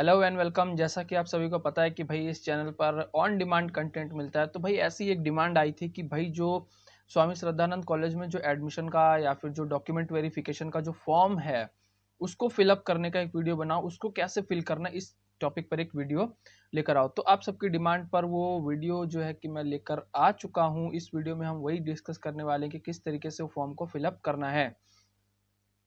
Hello and welcome. जैसा कि आप सभी को पता है कि भाई इस चैनल पर ऑन डिमांड कंटेंट मिलता है, तो भाई ऐसी एक डिमांड आई थी कि भाई जो स्वामी श्रद्धानंद कॉलेज में जो एडमिशन का या फिर जो डॉक्यूमेंट वेरिफिकेशन का जो फॉर्म है उसको फिलअप करने का एक वीडियो बनाओ, उसको कैसे फिल करना इस टॉपिक पर एक वीडियो लेकर आओ। तो आप सबकी डिमांड पर वो वीडियो जो है कि मैं लेकर आ चुका हूँ। इस वीडियो में हम वही डिस्कस करने वाले हैं कि किस तरीके से वो फॉर्म को फिलअप करना है।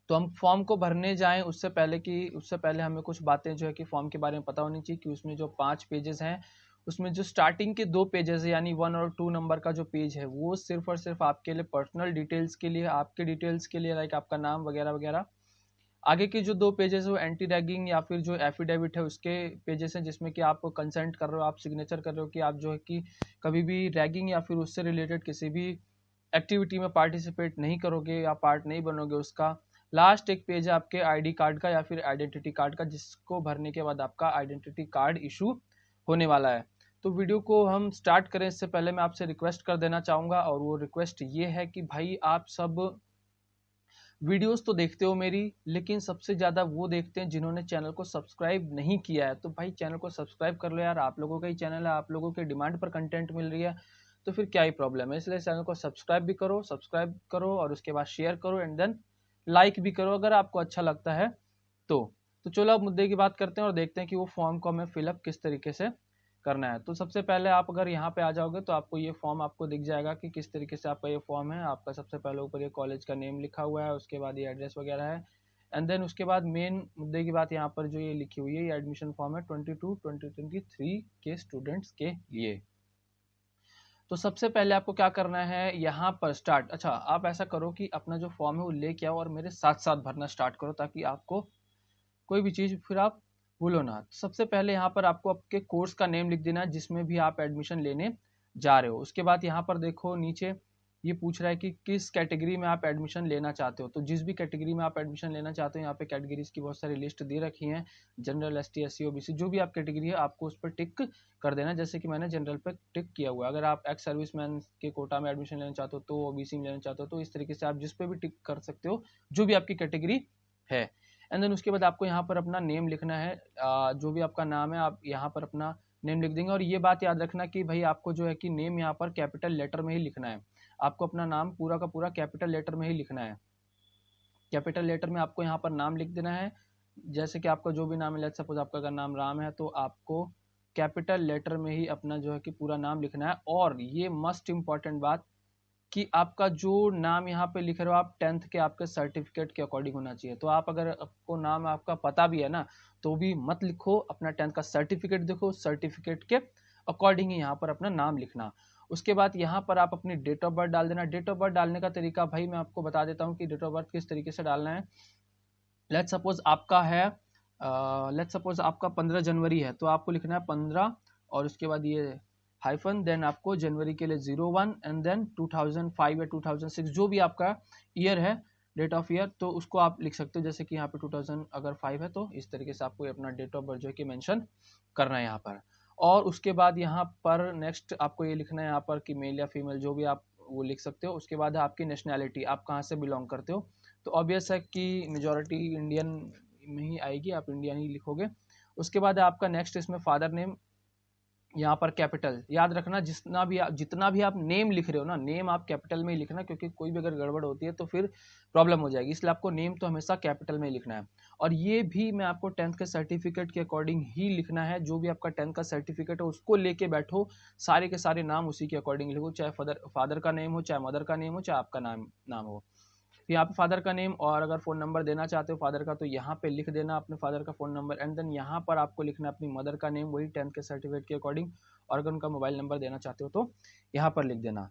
तो हम फॉर्म को भरने जाएं उससे पहले हमें कुछ बातें जो है कि फॉर्म के बारे में पता होनी चाहिए कि उसमें जो 5 पेजेस हैं उसमें जो स्टार्टिंग के 2 पेजेस है यानी 1 और 2 नंबर का जो पेज है वो सिर्फ और सिर्फ आपके लिए पर्सनल डिटेल्स के लिए, आपके डिटेल्स के लिए, लाइक आपका नाम वगैरह वगैरह। आगे के जो 2 पेजेस है वो एंटी रैगिंग या फिर जो एफिडेविट है उसके पेजेस हैं, जिसमें कि आप कंसेंट कर रहे हो, आप सिग्नेचर कर रहे हो कि आप जो है कि कभी भी रैगिंग या फिर उससे रिलेटेड किसी भी एक्टिविटी में पार्टिसिपेट नहीं करोगे या पार्ट नहीं बनोगे उसका। लास्ट एक पेज है आपके आईडी कार्ड का या फिर आइडेंटिटी कार्ड का, जिसको भरने के बाद आपका आइडेंटिटी कार्ड इशू होने वाला है। तो वीडियो को हम स्टार्ट करें इससे पहले मैं आपसे रिक्वेस्ट कर देना चाहूँगा, और वो रिक्वेस्ट ये है कि भाई आप सब वीडियोस तो देखते हो मेरी, लेकिन सबसे ज़्यादा वो देखते हैं जिन्होंने चैनल को सब्सक्राइब नहीं किया है। तो भाई चैनल को सब्सक्राइब कर लो यार, आप लोगों का ही चैनल है, आप लोगों के डिमांड पर कंटेंट मिल रही है, तो फिर क्या ही प्रॉब्लम है। इसलिए चैनल को सब्सक्राइब करो और उसके बाद शेयर करो एंड देन लाइक भी करो अगर आपको अच्छा लगता है तो चलो अब मुद्दे की बात करते हैं और देखते हैं कि वो फॉर्म को हमें फिलअप किस तरीके से करना है। तो सबसे पहले आप अगर यहाँ पे आ जाओगे तो आपको ये फॉर्म आपको दिख जाएगा कि किस तरीके से आपका ये फॉर्म है। आपका सबसे पहले ऊपर ये कॉलेज का नेम लिखा हुआ है, उसके बाद ये एड्रेस वगैरह है एंड देन उसके बाद मेन मुद्दे की बात यहाँ पर जो ये लिखी हुई है, ये एडमिशन फॉर्म है 2022-2023 के स्टूडेंट्स के लिए। तो सबसे पहले आपको क्या करना है यहाँ पर स्टार्ट। अच्छा, आप ऐसा करो कि अपना जो फॉर्म है वो लेके आओ और मेरे साथ साथ भरना स्टार्ट करो ताकि आपको कोई भी चीज़ फिर आप भूलो ना। सबसे पहले यहाँ पर आपको आपके कोर्स का नेम लिख देना है जिसमें भी आप एडमिशन लेने जा रहे हो। उसके बाद यहाँ पर देखो नीचे ये पूछ रहा है कि किस कैटेगरी में आप एडमिशन लेना चाहते हो। तो जिस भी कैटेगरी में आप एडमिशन लेना चाहते हो, यहाँ पे कैटेगरीज की बहुत सारी लिस्ट दे रखी हैं, जनरल, एसटी, एससी, ओबीसी, जो भी आप कैटेगरी है आपको उस पर टिक कर देना। जैसे कि मैंने जनरल पर टिक किया हुआ है। अगर आप एक्स सर्विसमैन के कोटा में एडमिशन लेना चाहते हो, तो ओबीसी में लेना चाहते हो, तो इस तरीके से आप जिस पे भी टिक कर सकते हो जो भी आपकी कैटेगरी है। एंड देन उसके बाद आपको यहाँ पर अपना नेम लिखना है। जो भी आपका नाम है आप यहाँ पर अपना नेम लिख देंगे। और ये बात याद रखना कि भाई आपको जो है कि नेम यहाँ पर कैपिटल लेटर में ही लिखना है। आपको अपना नाम पूरा का पूरा कैपिटल लेटर में ही लिखना है। कैपिटल लेटर में आपको यहाँ पर नाम लिख देना है। जैसे कि आपका जो भी नाम है, लेट्स सपोज आपका अगर नाम राम है तो आपको कैपिटल लेटर में ही अपना जो है कि पूरा नाम लिखना है। और ये मस्ट इम्पॉर्टेंट बात कि आपका जो नाम यहाँ पे लिख रहे हो आप 10th के आपके सर्टिफिकेट के अकॉर्डिंग होना चाहिए। तो आप अगर आपको नाम आपका पता भी है ना तो भी मत लिखो, अपना 10th का सर्टिफिकेट देखो, सर्टिफिकेट के अकॉर्डिंग ही यहाँ पर अपना नाम लिखना। उसके बाद यहाँ पर आप अपनी डेट ऑफ बर्थ डाल देना। डेट ऑफ बर्थ डालने का तरीका भाई मैं आपको बता देता हूँ कि डेट ऑफ बर्थ किस तरीके से डालना है। लेट्स सपोज आपका 15 जनवरी है तो आपको लिखना है 15 और उसके बाद ये हाइफन, देन आपको जनवरी के लिए 01 एंड देन 2005 या 2006 जो भी आपका ईयर है, डेट ऑफ ईयर, तो उसको आप लिख सकते हो। जैसे कि यहाँ पे 2000 अगर 5 है तो इस तरीके से आपको अपना डेट ऑफ बर्थ जो है कि मेंशन करना है यहाँ पर। और उसके बाद यहाँ पर नेक्स्ट आपको ये लिखना है यहाँ पर कि मेल या फीमेल जो भी आप वो लिख सकते हो। उसके बाद आपकी नेशनैलिटी, आप कहाँ से बिलोंग करते हो। तो ऑब्वियस है कि मेजॉरिटी इंडियन में ही आएगी, आप इंडियन ही लिखोगे। उसके बाद आपका नेक्स्ट इसमें फादर नेम, यहाँ पर कैपिटल। याद रखना जितना भी आप नेम लिख रहे हो ना, नेम आप कैपिटल में ही लिखना, क्योंकि कोई भी अगर गड़बड़ होती है तो फिर प्रॉब्लम हो जाएगी। इसलिए आपको नेम तो हमेशा कैपिटल में ही लिखना है। और ये भी मैं आपको 10th के सर्टिफिकेट के अकॉर्डिंग ही लिखना है। जो भी आपका 10th का सर्टिफिकेट है उसको लेके बैठो, सारे के सारे नाम उसी के अकॉर्डिंग लिखो, चाहे फादर का नेम हो, चाहे मदर का नेम हो, चाहे आपका नाम हो। यहाँ पे फादर का नेम, और अगर फ़ोन नंबर देना चाहते हो फादर का तो यहाँ पे लिख देना अपने फादर का फ़ोन नंबर। एंड देन यहाँ पर आपको लिखना अपनी मदर का नेम, वही 10th के सर्टिफिकेट के अकॉर्डिंग, और अगर उनका मोबाइल नंबर देना चाहते हो तो यहाँ पर लिख देना।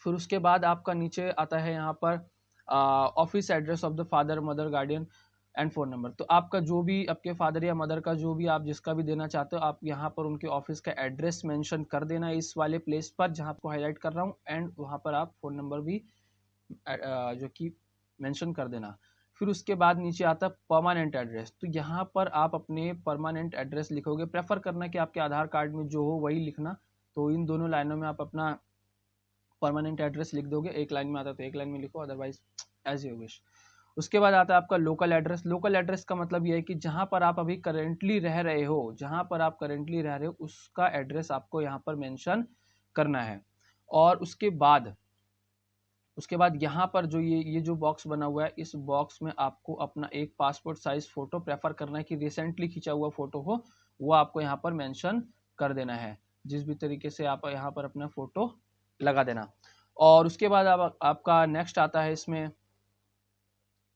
फिर उसके बाद आपका नीचे आता है यहाँ पर office address of the father, mother, guardian and phone number. तो आपका जो भी आपके फादर या मदर का जो भी आप जिसका भी देना चाहते हो, आप यहाँ पर उनके ऑफिस का एड्रेस मेंशन कर देना इस वाले प्लेस पर जहाँ आपको हाईलाइट कर रहा हूँ। एंड वहाँ पर आप फ़ोन नंबर भी जो कि मेंशन कर देना। फिर उसके बाद नीचे आता है परमानेंट एड्रेस। तो यहाँ पर आप अपने परमानेंट एड्रेस लिखोगे। प्रेफर करना कि आपके आधार कार्ड में जो हो वही लिखना। तो इन दोनों लाइनों में आप अपना परमानेंट एड्रेस लिख दोगे। एक लाइन में आता है तो एक लाइन में लिखो, अदरवाइज एज यू विश। उसके बाद आता है आपका लोकल एड्रेस। लोकल एड्रेस का मतलब ये है कि जहाँ पर आप अभी करेंटली रह रहे हो, जहाँ पर आप करेंटली रह रहे हो उसका एड्रेस आपको यहाँ पर मेंशन करना है। और उसके बाद यहाँ पर जो ये जो बॉक्स बना हुआ है, इस बॉक्स में आपको अपना एक पासपोर्ट साइज फोटो प्रेफर करना है कि रिसेंटली खींचा हुआ फोटो हो, वो आपको यहाँ पर मेंशन कर देना है। जिस भी तरीके से आप यहाँ पर अपना फोटो लगा देना। और उसके बाद आपका नेक्स्ट आता है इसमें,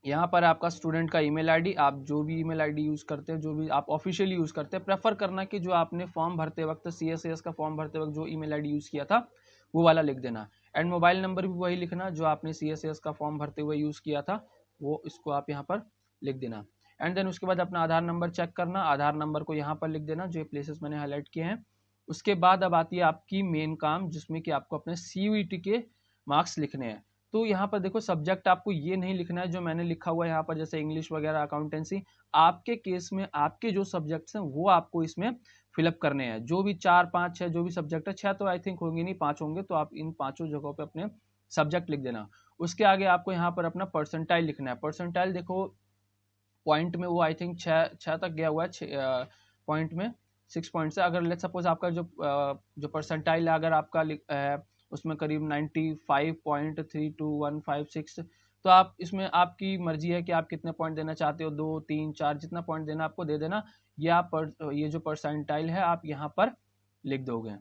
यहाँ पर आपका स्टूडेंट का ईमेल आईडी, आप जो भी ईमेल आईडी यूज़ करते हैं, जो भी आप ऑफिशियली यूज़ करते हैं, प्रेफर करना कि जो आपने फॉर्म भरते वक्त CSAS का फॉर्म भरते वक्त जो ईमेल आईडी यूज़ किया था वो वाला लिख देना। एंड मोबाइल नंबर भी वही लिखना जो आपने CSAS का फॉर्म भरते हुए यूज़ किया था, वो इसको आप यहाँ पर लिख देना। एंड देन उसके बाद अपना आधार नंबर चेक करना, आधार नंबर को यहाँ पर लिख देना जो प्लेसेस मैंने हाईलाइट किए हैं। उसके बाद अब आती है आपकी मेन काम, जिसमें कि आपको अपने CUET के मार्क्स लिखने हैं। तो यहाँ पर देखो सब्जेक्ट आपको ये नहीं लिखना है जो मैंने लिखा हुआ है यहाँ पर, जैसे इंग्लिश वगैरह, अकाउंटेंसी। आपके केस में आपके जो सब्जेक्ट्स हैं वो आपको इसमें फिलअप करने हैं। जो भी 4, 5, 6 जो भी सब्जेक्ट है, 6 तो आई थिंक होंगे नहीं, 5 होंगे, तो आप इन 5 जगहों पे अपने सब्जेक्ट लिख देना। उसके आगे आपको यहाँ पर अपना परसेंटाइल लिखना है। परसेंटाइल देखो पॉइंट में वो आई थिंक 6 तक गया हुआ है, पॉइंट में 6 पॉइंट से। अगर लेट्स सपोज आपका जो परसेंटाइल है अगर आपका उसमें करीब 95.32156, तो आप इसमें आपकी मर्जी है कि आप कितने पॉइंट देना चाहते हो, 2, 3, 4, जितना पॉइंट देना आपको दे देना। ये जो परसेंटाइल है आप यहाँ पर लिख दोगे।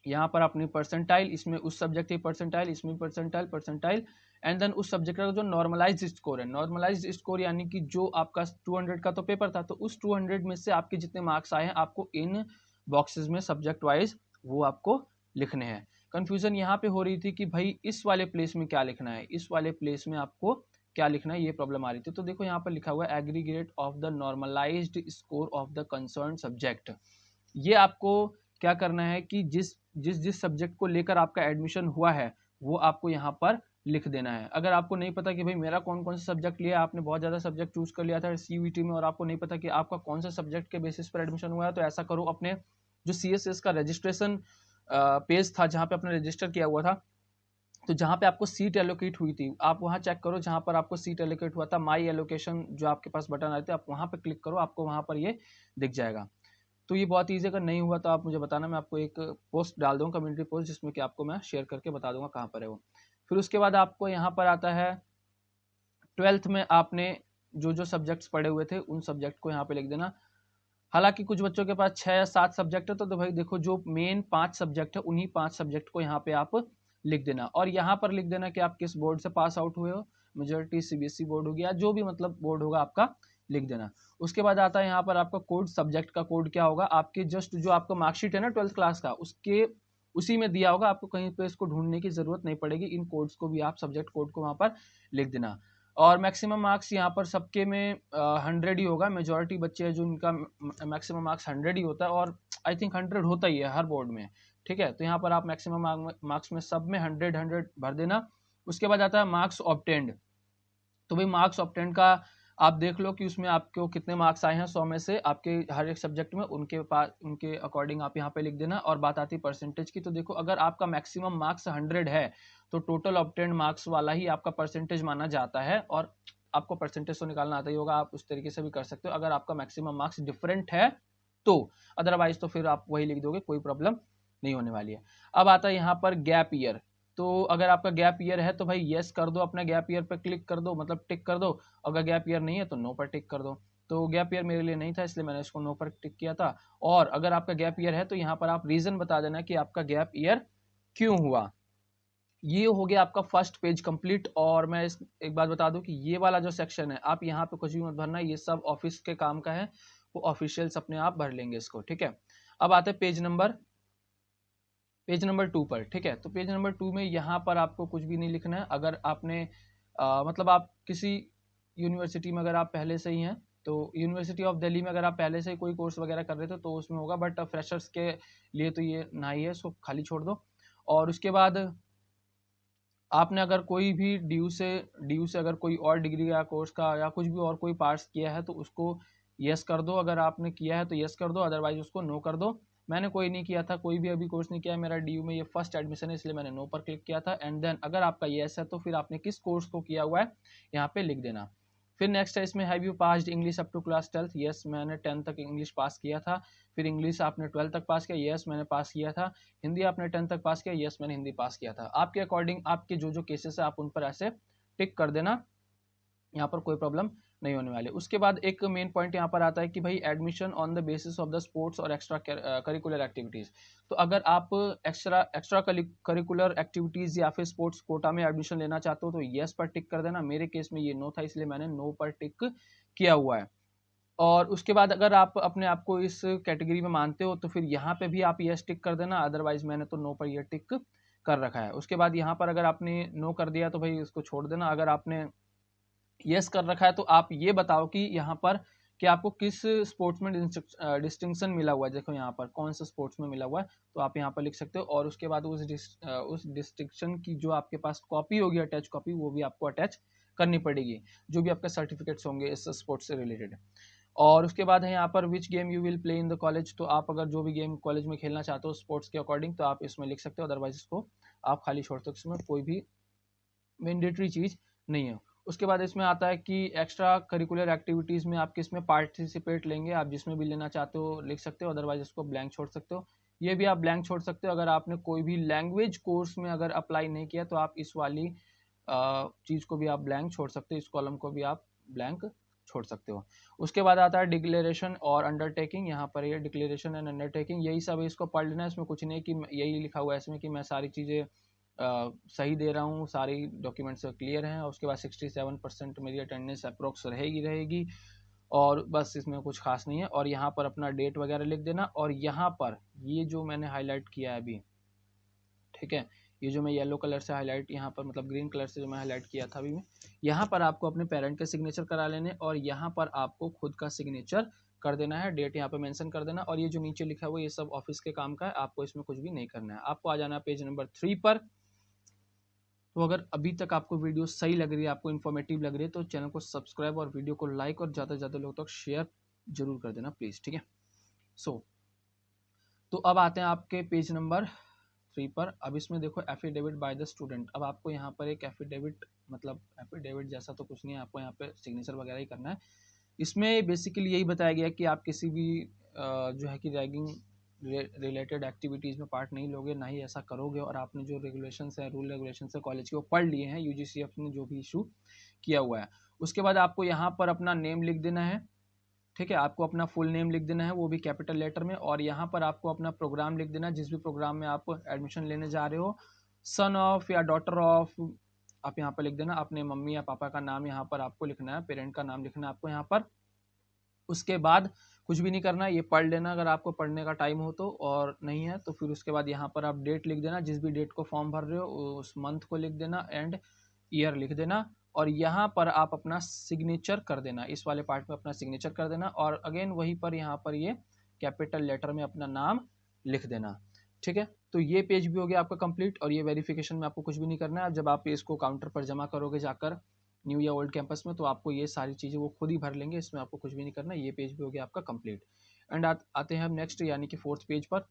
यहाँ पर अपनी परसेंटाइल, इसमें उस सब्जेक्ट की परसेंटाइल, इसमें परसेंटाइल एंड देन उस सब्जेक्ट का जो नॉर्मलाइज्ड स्कोर है, नॉर्मलाइज्ड स्कोर यानी कि जो आपका 200 का तो पेपर था, तो उस 200 में से आपके जितने मार्क्स आए हैं आपको इन बॉक्सेस में सब्जेक्ट वाइज वो आपको लिखने हैं। कंफ्यूजन यहाँ पे हो रही थी कि भाई इस वाले प्लेस में क्या लिखना है, इस वाले प्लेस में आपको क्या लिखना है, ये प्रॉब्लम आ रही थी। तो देखो यहाँ पर लिखा हुआ है aggregate of the normalized score of the concern subject. ये आपको क्या करना है कि जिस सब्जेक्ट को लेकर आपका एडमिशन हुआ है वो आपको यहाँ पर लिख देना है। अगर आपको नहीं पता कि भाई मेरा कौन कौन सा सब्जेक्ट लिया, आपने बहुत ज़्यादा सब्जेक्ट चूज कर लिया था CUET में और आपको नहीं पता कि आपका कौन सा सब्जेक्ट के बेसिस पर एडमिशन हुआ है, तो ऐसा करो, अपने जो CSS का रजिस्ट्रेशन पेज था जहाँ पे आपने रजिस्टर किया हुआ था, तो जहाँ पे आपको सीट एलोकेट हुई थी आप वहाँ चेक करो, जहाँ पर आपको सीट एलोकेट हुआ था, माई एलोकेशन जो आपके पास बटन आते हैं, आप वहाँ पे क्लिक करो, आपको वहाँ पर ये दिख जाएगा। तो ये बहुत ईजी, अगर नहीं हुआ तो आप मुझे बताना, मैं आपको एक पोस्ट डाल दूँगा, कम्युनिटी पोस्ट, जिसमें कि आपको मैं शेयर करके बता दूंगा कहाँ पर है वो। फिर उसके बाद आपको यहाँ पर आता है 12th में आपने जो सब्जेक्ट्स पढ़े हुए थे उन सब्जेक्ट को यहाँ पे लिख देना। हालांकि कुछ बच्चों के पास 6 या 7 सब्जेक्ट है, तो भाई देखो जो मेन 5 सब्जेक्ट है उन्हीं 5 सब्जेक्ट को यहाँ पे आप लिख देना। और यहाँ पर लिख देना कि आप किस बोर्ड से पास आउट हुए हो, मेजोरिटी CBSE बोर्ड हो गया, जो भी मतलब बोर्ड होगा आपका लिख देना। उसके बाद आता है यहाँ पर आपका कोड, सब्जेक्ट का कोड क्या होगा, आपके जस्ट जो आपका मार्कशीट है ना 12th क्लास का, उसी में दिया होगा, आपको कहीं पे इसको ढूंढने की जरूरत नहीं पड़ेगी। इन कोड्स को भी आप सब्जेक्ट कोड को वहाँ पर लिख देना। और मैक्सिमम मार्क्स यहाँ पर सबके में 100 ही होगा, मेजॉरिटी बच्चे हैं जो इनका मैक्सिमम मार्क्स 100 ही होता है, और आई थिंक 100 होता ही है हर बोर्ड में, ठीक है। तो यहाँ पर आप मैक्सिमम मार्क्स में सब में 100 भर देना। उसके बाद आता है मार्क्स ऑब्टेंड। तो भाई मार्क्स ऑब्टेंड का आप देख लो कि उसमें आपको कितने मार्क्स आए हैं 100 में से, आपके हर एक सब्जेक्ट में उनके अकॉर्डिंग आप यहाँ पे लिख देना। और बात आती है परसेंटेज की, तो देखो अगर आपका मैक्सिमम मार्क्स 100 है तो टोटल ऑब्टेंड मार्क्स वाला ही आपका परसेंटेज माना जाता है, और आपको परसेंटेज तो निकालना आता ही होगा, आप उस तरीके से भी कर सकते हो अगर आपका मैक्सिमम मार्क्स डिफरेंट है तो। अदरवाइज तो फिर आप वही लिख दोगे, कोई प्रॉब्लम नहीं होने वाली है। अब आता है यहाँ पर गैप ईयर। तो अगर आपका गैप ईयर है तो भाई यस कर दो, अपने गैप ईयर पर क्लिक कर दो, मतलब टिक कर दो। अगर गैप ईयर नहीं है तो नो पर टिक कर दो। तो गैप ईयर मेरे लिए नहीं था इसलिए मैंने इसको नो पर टिक किया था। और अगर आपका गैप ईयर है तो यहाँ पर आप रीजन बता देना कि आपका गैप ईयर क्यों हुआ। ये हो गया आपका फर्स्ट पेज कंप्लीट। और मैं एक बात बता दूं कि ये वाला जो सेक्शन है आप यहाँ पे कुछ भी मत भरना, ये सब ऑफिस के काम का है, वो ऑफिशियल्स अपने आप भर लेंगे इसको, ठीक है। अब आते हैं पेज नंबर 2 पर, ठीक है। तो पेज नंबर 2 में यहाँ पर आपको कुछ भी नहीं लिखना है। अगर आपने मतलब आप किसी यूनिवर्सिटी में अगर आप पहले से ही हैं, तो यूनिवर्सिटी ऑफ दिल्ली में अगर आप पहले से ही कोई कोर्स वगैरह कर रहे थे तो उसमें होगा, बट फ्रेशर्स के लिए तो ये ना ही है, इसको खाली छोड़ दो। और उसके बाद आपने अगर कोई भी ड्यू से अगर कोई और डिग्री या कोर्स का या कुछ भी और कोई पार्ट्स किया है तो उसको यस कर दो। अगर आपने किया है तो यस कर दो, अदरवाइज उसको नो कर दो। मैंने कोई नहीं किया था, कोई भी अभी कोर्स नहीं किया, मेरा DU में ये फर्स्ट एडमिशन है, इसलिए मैंने नो पर क्लिक किया था। एंड देन अगर आपका येस है तो फिर आपने किस कोर्स को किया हुआ है यहाँ पे लिख देना। फिर नेक्स्ट है इसमें, have you passed English up to class 12th? Yes, मैंने 10th तक इंग्लिश पास किया था। फिर इंग्लिश आपने 12th तक पास किया? यस, मैंने पास किया था। हिंदी आपने 10th तक पास किया? यस, मैंने हिंदी पास किया था। आपके अकॉर्डिंग आपके जो जो केसेस है आप उन पर ऐसे टिक कर देना, यहाँ पर कोई प्रॉब्लम नहीं होने वाले। उसके बाद एक मेन पॉइंट यहाँ पर आता है कि भाई admission on the basis of the sports और एक्स्ट्रा करिकुलर एक्टिविटीज़। तो अगर आप एक्स्ट्रा करिकुलर एक्टिविटीज़ या फिर स्पोर्ट्स कोटा में एडमिशन लेना चाहते हो तो येस पर टिक कर देना। मेरे केस में ये नो था, इसलिए मैंने नो पर टिक किया हुआ है। और उसके बाद अगर आप अपने आप को इस कैटेगरी में मानते हो तो फिर यहाँ पे भी आप येस टिक कर देना, अदरवाइज मैंने तो नो पर ये टिक कर रखा है। उसके बाद यहाँ पर अगर आपने नो कर दिया तो भाई उसको छोड़ देना। अगर आपने यस कर रखा है तो आप ये बताओ कि यहाँ पर कि आपको किस स्पोर्ट्स में डिस्टिंक्शन मिला हुआ है। देखो यहाँ पर कौन सा स्पोर्ट्स में मिला हुआ है, तो आप यहाँ पर लिख सकते हो। और उसके बाद उस डिस्टिंक्शन की जो आपके पास कॉपी होगी, अटैच कॉपी, वो भी आपको अटैच करनी पड़ेगी, जो भी आपके सर्टिफिकेट्स होंगे इस स्पोर्ट्स से रिलेटेड। और उसके बाद है यहाँ पर which game you will play in the college. तो आप अगर जो भी गेम कॉलेज में खेलना चाहते हो स्पोर्ट्स के अकॉर्डिंग तो आप इसमें लिख सकते हो, अदरवाइज इसको आप खाली छोड़ सकते हो, इसमें कोई भी मैंडेटरी चीज़ नहीं है। उसके बाद इसमें आता है कि एक्स्ट्रा करिकुलर एक्टिविटीज़ में आप किस में पार्टिसिपेट लेंगे, आप जिसमें भी लेना चाहते हो लिख सकते हो, अदरवाइज इसको ब्लैंक छोड़ सकते हो। ये भी आप ब्लैंक छोड़ सकते हो। अगर आपने कोई भी लैंग्वेज कोर्स में अगर अप्लाई नहीं किया तो आप इस वाली चीज़ को भी आप ब्लैंक छोड़ सकते हो, इस कॉलम को भी आप ब्लैंक छोड़ सकते हो। उसके बाद आता है डिक्लेरेशन और अंडरटेकिंग। यहाँ पर ये डिक्लेरेशन एंड अंडरटेकिंग यही सब है, इसको पढ़ लेना है। इसमें कुछ नहीं कि यही लिखा हुआ है इसमें कि मैं सारी चीज़ें सही दे रहा हूँ, सारी डॉक्यूमेंट्स क्लियर हैं। और उसके बाद 67% मेरी अटेंडेंस अप्रोक्स रहेगी और बस इसमें कुछ खास नहीं है। और यहाँ पर अपना डेट वगैरह लिख देना। और यहाँ पर ये जो मैंने हाईलाइट किया है अभी, ठीक है, ये जो मैं येलो कलर से हाईलाइट यहाँ पर मतलब ग्रीन कलर से जो मैं हाईलाइट किया था अभी में, यहाँ पर आपको अपने पेरेंट के सिग्नेचर करा लेने और यहाँ पर आपको खुद का सिग्नेचर कर देना है, डेट यहाँ पे मेंशन कर देना। और ये जो नीचे लिखा हुआ है ये सब ऑफिस के काम का है, आपको इसमें कुछ भी नहीं करना है। आपको आ जाना है पेज नंबर 3 पर। तो अगर अभी तक आपको वीडियो सही लग रही है, आपको इन्फॉर्मेटिव लग रही है, तो चैनल को सब्सक्राइब और वीडियो को लाइक और ज़्यादा से ज़्यादा लोगों तक शेयर जरूर कर देना प्लीज़, ठीक है। तो अब आते हैं आपके पेज नंबर 3 पर। अब इसमें देखो एफिडेविट बाय द स्टूडेंट। अब आपको यहाँ पर एक एफिडेविट, मतलब एफिडेविट जैसा तो कुछ नहीं है, आपको यहाँ पे सिग्नेचर वगैरह ही करना है। इसमें बेसिकली यही बताया गया कि आप किसी भी जो है कि रैगिंग रिलेटेड एक्टिविटीज़ में पार्ट नहीं लोगे, ना ही ऐसा करोगे। और आपने जो रेगुलेशंस है, रूल रेगुलेशंस है कॉलेज के, वो पढ़ लिए हैं, UGCF ने जो भी इशू किया हुआ है। उसके बाद आपको यहाँ पर अपना नेम लिख देना है, ठीक है, आपको अपना फुल नेम लिख देना है, वो भी कैपिटल लेटर में। और यहाँ पर आपको अपना प्रोग्राम लिख देना है, जिस भी प्रोग्राम में आप एडमिशन लेने जा रहे हो, सन ऑफ या डॉटर ऑफ आप यहाँ पर लिख देना। अपने मम्मी या पापा का नाम यहाँ पर आपको लिखना है, पेरेंट का नाम लिखना है आपको यहाँ पर। उसके बाद कुछ भी नहीं करना है, ये पढ़ लेना अगर आपको पढ़ने का टाइम हो तो, और नहीं है तो फिर उसके बाद यहाँ पर आप डेट लिख देना, जिस भी डेट को फॉर्म भर रहे हो उस मंथ को लिख देना एंड ईयर लिख देना। और यहाँ पर आप अपना सिग्नेचर कर देना, इस वाले पार्ट में अपना सिग्नेचर कर देना। और अगेन वहीं पर यहाँ पर ये कैपिटल लेटर में अपना नाम लिख देना, ठीक है। तो ये पेज भी हो गया आपका कंप्लीट। और ये वेरिफिकेशन में आपको कुछ भी नहीं करना है। जब आप इसको काउंटर पर जमा करोगे जाकर न्यू या ओल्ड कैंपस में, तो आपको ये सारी चीज़ें वो खुद ही भर लेंगे, इसमें आपको कुछ भी नहीं करना। ये पेज भी हो गया आपका कंप्लीट। एंड आते हैं हम नेक्स्ट यानी कि 4th पेज पर।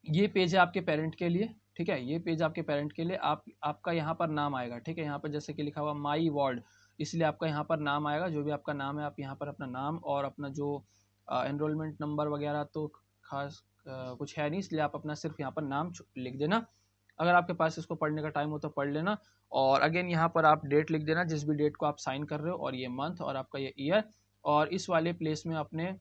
ये पेज है आपके पेरेंट के लिए, ठीक है, ये पेज आपके पेरेंट के लिए। आपका यहाँ पर नाम आएगा, ठीक है, यहाँ पर जैसे कि लिखा हुआ माई वार्ड, इसलिए आपका यहाँ पर नाम आएगा। जो भी आपका नाम है आप यहाँ पर अपना नाम और अपना जो एनरोलमेंट नंबर वगैरह तो खास कुछ है नहीं, इसलिए आप अपना सिर्फ यहाँ पर नाम लिख देना। अगर आपके पास इसको पढ़ने का टाइम हो तो पढ़ लेना। और अगेन यहाँ पर आप डेट लिख देना, जिस भी डेट को आप साइन कर रहे हो, और ये मंथ और आपका ये ईयर। और इस वाले प्लेस में अपने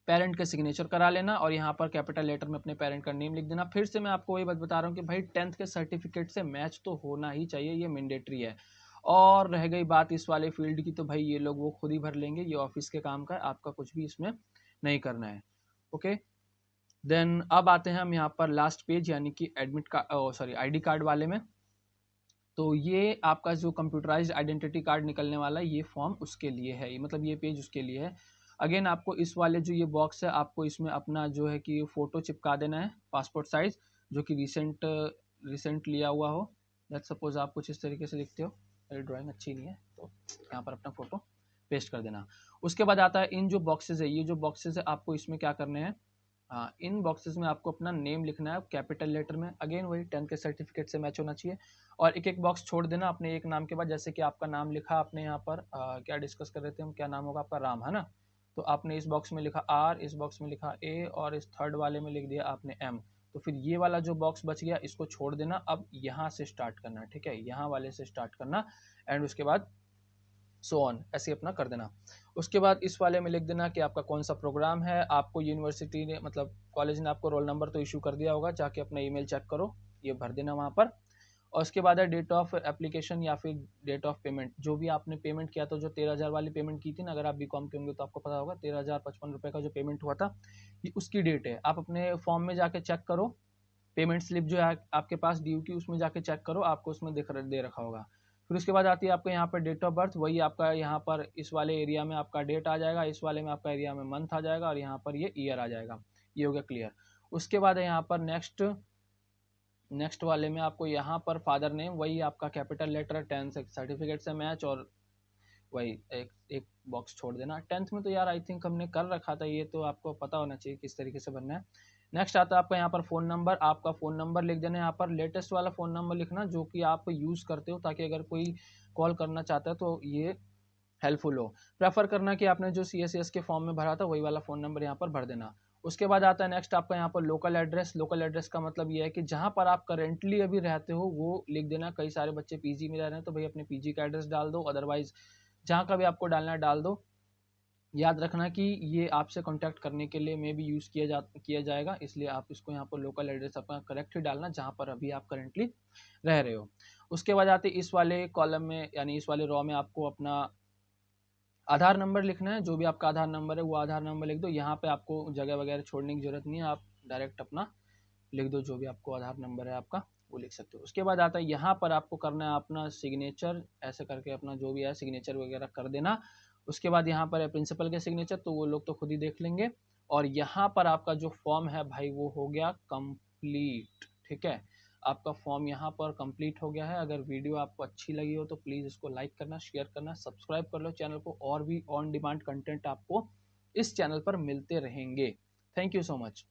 पेरेंट का सिग्नेचर करा लेना और यहाँ पर कैपिटल लेटर में अपने पेरेंट का नेम लिख देना। फिर से मैं आपको वही बात बता रहा हूँ कि भाई 10th के सर्टिफिकेट से मैच तो होना ही चाहिए, ये मैंडेटरी है। और रह गई बात इस वाले फील्ड की, तो भाई ये लोग वो खुद ही भर लेंगे, ये ऑफिस के काम का है, आपका कुछ भी इसमें नहीं करना है। ओके, देन अब आते हैं हम यहाँ पर लास्ट पेज यानी कि admit card, sorry ID card वाले में। तो ये आपका जो कंप्यूटराइज्ड आइडेंटिटी कार्ड निकलने वाला है, ये फॉर्म उसके लिए है, मतलब ये पेज उसके लिए है। अगेन आपको इस वाले जो ये बॉक्स है, आपको इसमें अपना जो है कि फ़ोटो चिपका देना है, पासपोर्ट साइज़, जो कि रिसेंट लिया हुआ हो। लेट्स सपोज आप कुछ इस तरीके से लिखते हो, मेरी ड्राइंग अच्छी नहीं है तो यहाँ पर अपना फ़ोटो पेस्ट कर देना। उसके बाद आता है इन जो बॉक्सेस है, ये जो बॉक्सेस है आपको इसमें क्या करने हैं, हाँ, इन बॉक्सेस में आपको अपना नेम लिखना है कैपिटल लेटर में, अगेन वही 10th के सर्टिफिकेट से मैच होना चाहिए, और एक एक बॉक्स छोड़ देना अपने एक नाम के बाद। जैसे कि आपका नाम लिखा आपने यहाँ पर क्या डिस्कस कर रहे थे हम, क्या नाम होगा आपका, राम है ना, तो आपने इस बॉक्स में लिखा आर, इस बॉक्स में लिखा ए, और इस थर्ड वाले में लिख दिया आपने एम। तो फिर ये वाला जो बॉक्स बच गया इसको छोड़ देना, अब यहाँ से स्टार्ट करना, ठीक है, यहाँ वाले से स्टार्ट करना, एंड उसके बाद सो ऑन ऐसे अपना कर देना। उसके बाद इस वाले में लिख देना कि आपका कौन सा प्रोग्राम है, आपको यूनिवर्सिटी ने मतलब कॉलेज ने आपको रोल नंबर तो इशू कर दिया होगा, जाके अपना ईमेल चेक करो, ये भर देना वहाँ पर। और उसके बाद है डेट ऑफ एप्लीकेशन या फिर डेट ऑफ पेमेंट, जो भी आपने पेमेंट किया था, जो 13,000 वाली पेमेंट की थी ना, अगर आप बीकॉम के होंगे तो आपको पता होगा 13,055 रुपये का जो पेमेंट हुआ था, ये उसकी डेट है। आप अपने फॉर्म में जाके चेक करो, पेमेंट स्लिप जो है आपके पास ड्यू की, उसमें जाके चेक करो, आपको उसमें दे रखा होगा। फिर उसके बाद आती है आपको यहाँ पर डेट ऑफ बर्थ, वही आपका यहाँ पर इस वाले एरिया में आपका डेट आ जाएगा, इस वाले में आपका एरिया में मंथ आ जाएगा, और यहाँ पर ये ईयर आ जाएगा। ये हो गया क्लियर। उसके बाद है यहाँ पर नेक्स्ट वाले में आपको यहाँ पर फादर नेम, वही आपका कैपिटल लेटर 10th सर्टिफिकेट से मैच, और वही एक बॉक्स छोड़ देना। 10th में तो यार आई थिंक हमने कर रखा था, ये तो आपको पता होना चाहिए किस तरीके से बनना है। नेक्स्ट आता है आपका यहाँ पर फ़ोन नंबर, आपका फ़ोन नंबर लिख देना, यहाँ पर लेटेस्ट वाला फ़ोन नंबर लिखना जो कि आप यूज़ करते हो, ताकि अगर कोई कॉल करना चाहता है तो ये हेल्पफुल हो। प्रेफर करना कि आपने जो CSS के फॉर्म में भरा था वही वाला फ़ोन नंबर यहाँ पर भर देना। उसके बाद आता है नेक्स्ट आपका यहाँ पर लोकल एड्रेस। लोकल एड्रेस का मतलब ये है कि जहाँ पर आप करेंटली अभी रहते हो वो लिख देना। कई सारे बच्चे PG में रह रहे हैं तो भाई अपने PG का एड्रेस डाल दो, अदरवाइज जहाँ का भी आपको डालना है डाल दो। याद रखना कि ये आपसे कांटेक्ट करने के लिए में भी यूज़ किया जाएगा, इसलिए आप इसको यहाँ पर लोकल एड्रेस अपना करेक्ट ही डालना जहाँ पर अभी आप करेंटली रह रहे हो। उसके बाद आते इस वाले कॉलम में यानी इस वाले रॉ में आपको अपना आधार नंबर लिखना है। जो भी आपका आधार नंबर है वो आधार नंबर लिख दो। यहाँ पे आपको जगह वगैरह छोड़ने की जरूरत नहीं है, आप डायरेक्ट अपना लिख दो, जो भी आपको आधार नंबर है आपका वो लिख सकते हो। उसके बाद आता है यहाँ पर आपको करना है अपना सिग्नेचर, ऐसे करके अपना जो भी है सिग्नेचर वगैरह कर देना। उसके बाद यहाँ पर है प्रिंसिपल के सिग्नेचर, तो वो लोग तो खुद ही देख लेंगे। और यहाँ पर आपका जो फॉर्म है भाई वो हो गया कंप्लीट, ठीक है, आपका फॉर्म यहाँ पर कंप्लीट हो गया है। अगर वीडियो आपको अच्छी लगी हो तो प्लीज़ इसको लाइक करना, शेयर करना, सब्सक्राइब कर लो चैनल को, और भी ऑन डिमांड कंटेंट आपको इस चैनल पर मिलते रहेंगे। Thank you so much.